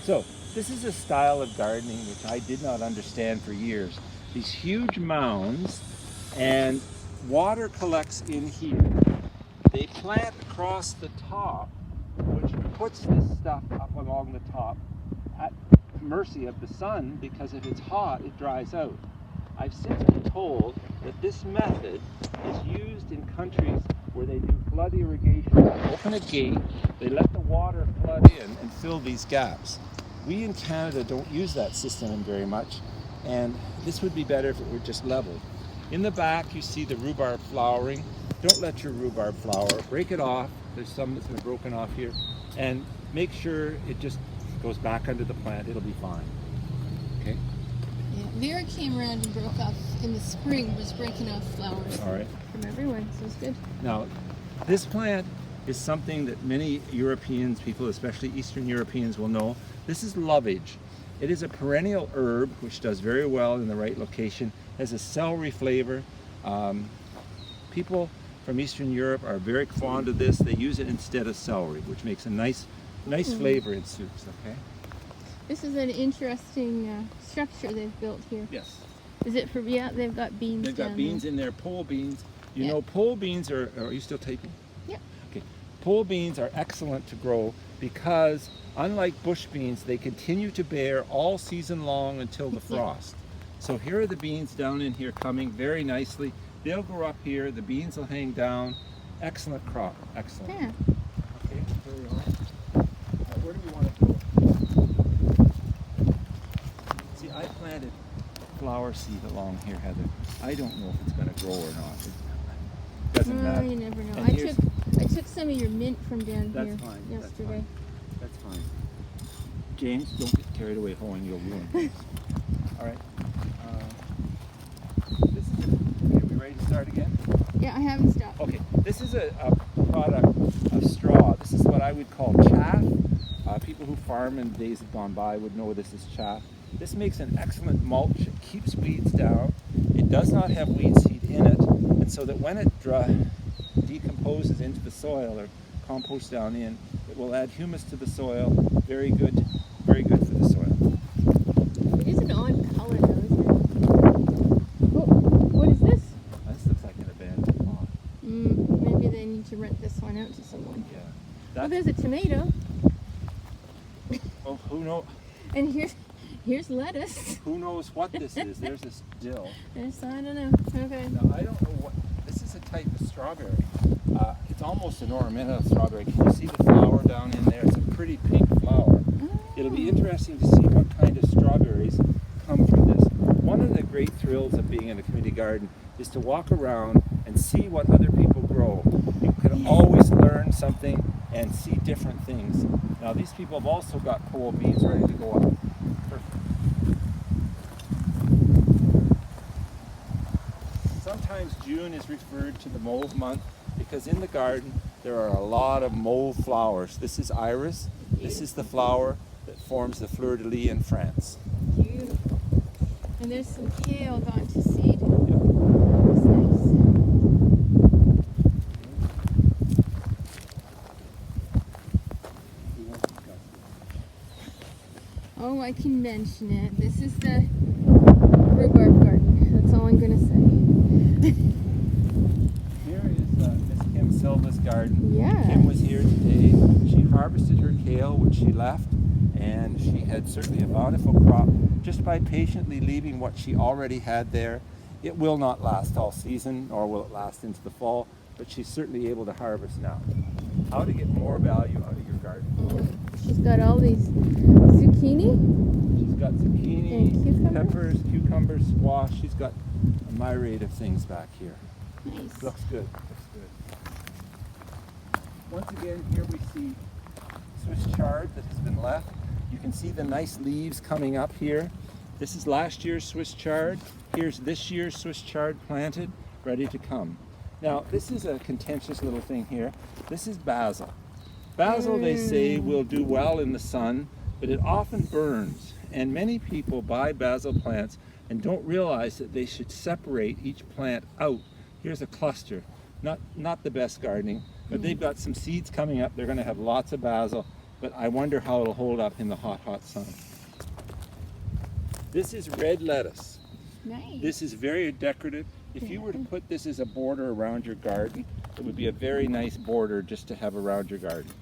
So this is a style of gardening which I did not understand for years. These huge mounds, and water collects in here. They plant across the top, which puts this stuff up along the top at mercy of the sun, because if it's hot, it dries out. I've since been told that this method is used in countries where they do flood irrigation. They open a gate, they let the water flood in and fill these gaps. We in Canada don't use that system very much, and this would be better if it were just leveled. In the back you see the rhubarb flowering. Don't let your rhubarb flower. Break it off. There's some that's been broken off here. And make sure it just goes back under the plant. It'll be fine. Okay? Yeah, Vera came around and broke off in the spring, was breaking off flowers All right. from everywhere, so it's good. Now, this plant is something that many Europeans, people, especially Eastern Europeans, will know. This is lovage. It is a perennial herb which does very well in the right location. Has a celery flavor. People from Eastern Europe are very fond of this. They use it instead of celery, which makes a nice flavor in soups. Okay. This is an interesting structure they've built here. Yes. Is it for, yeah, they've got beans They've got down beans there. in there, pole beans. You Yeah. know, pole beans are you still taping? Yep. Okay. Pole beans are excellent to grow because, unlike bush beans, they continue to bear all season long until the frost. So here are the beans down in here coming very nicely. They'll grow up here, the beans will hang down. Excellent crop, excellent. Yeah. Okay, here we are. Where do we want to go? See, I planted flower seed along here, Heather. I don't know if it's going to grow or not. It doesn't No, matter. you never know. And I took some of your mint from down That's here fine. yesterday. That's fine. James, don't get carried away hoeing, you'll ruin things. All right. This is okay, we ready to start again? Yeah, I haven't stopped. Okay, this is a product of straw. This is what I would call chaff. People who farm in days have gone by would know this is chaff. This makes an excellent mulch. It keeps weeds down. It does not have weed seed in it, and so that when it decomposes into the soil or composts down in, it will add humus to the soil. Very good for the soil. It is an odd color though, isn't it? Oh, what is this? This looks like an abandoned lot. Maybe they need to rent this one out to someone. Yeah. Oh, there's a tomato. Oh, who knows? And here's lettuce. Who knows what this is? There's this dill. There's, I don't know. Okay. Now, I don't know what, this is a type of strawberry. It's almost an ornamental strawberry. Can you see the flower down in there? It's a pretty pink flower. It'll be interesting to see what kind of strawberries come from this. One of the great thrills of being in a community garden is to walk around and see what other people grow. You can always learn something and see different things. Now, these people have also got pole beans ready to go up. Sometimes June is referred to the mauve month because in the garden there are a lot of mauve flowers. This is iris. This is the flower that forms the fleur de lis in France. Beautiful. And there's some kale gone to seed. That's nice. Oh, I can mention it. This is the rhubarb garden. That's all I'm going to say. Here is Miss Kim Silva's garden. Yeah. Kim was here today. She harvested her kale, which she left, and she had certainly a bountiful crop just by patiently leaving what she already had there. It will not last all season, nor will it last into the fall, but she's certainly able to harvest now. How to get more value out of your garden. She's got all these zucchini. She's got zucchini, And cucumbers? peppers, cucumbers, squash. She's got a myriad of things back here. Nice. Looks good. Looks good. Once again, here we see Swiss chard that has been left. You can see the nice leaves coming up here. This is last year's Swiss chard. Here's this year's Swiss chard planted, ready to come. Now, this is a contentious little thing here. This is basil. Basil, they say, will do well in the sun, but it often burns. And many people buy basil plants and don't realize that they should separate each plant out. Here's a cluster. Not the best gardening, but they've got some seeds coming up. They're going to have lots of basil. but I wonder how it'll hold up in the hot, hot sun. This is red lettuce. Nice. This is very decorative. If you were to put this as a border around your garden, it would be a very nice border just to have around your garden.